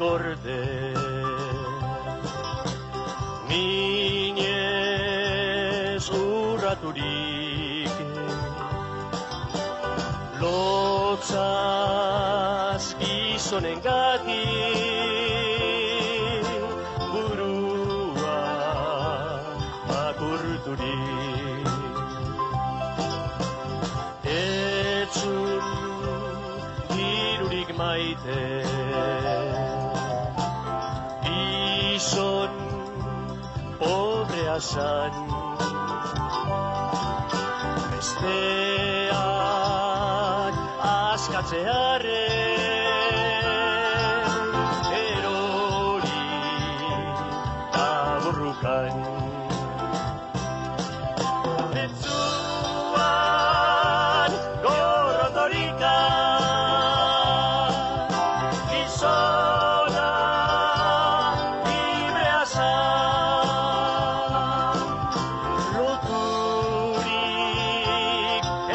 gorde minez urraturik lotzaz gizonengatik burua makurturik etzun dirurik maite gizon pobrea zan besteak askatzearen erori taburrukan netzuan gorrotorika gizona librea zan loturik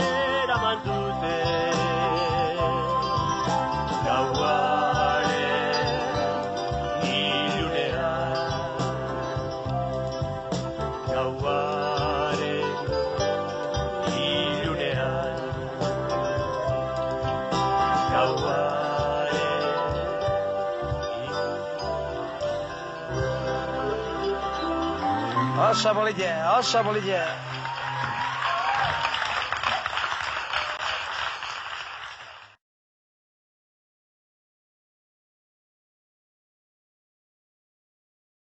eraman dute gauaren ilunean Osa bolilla.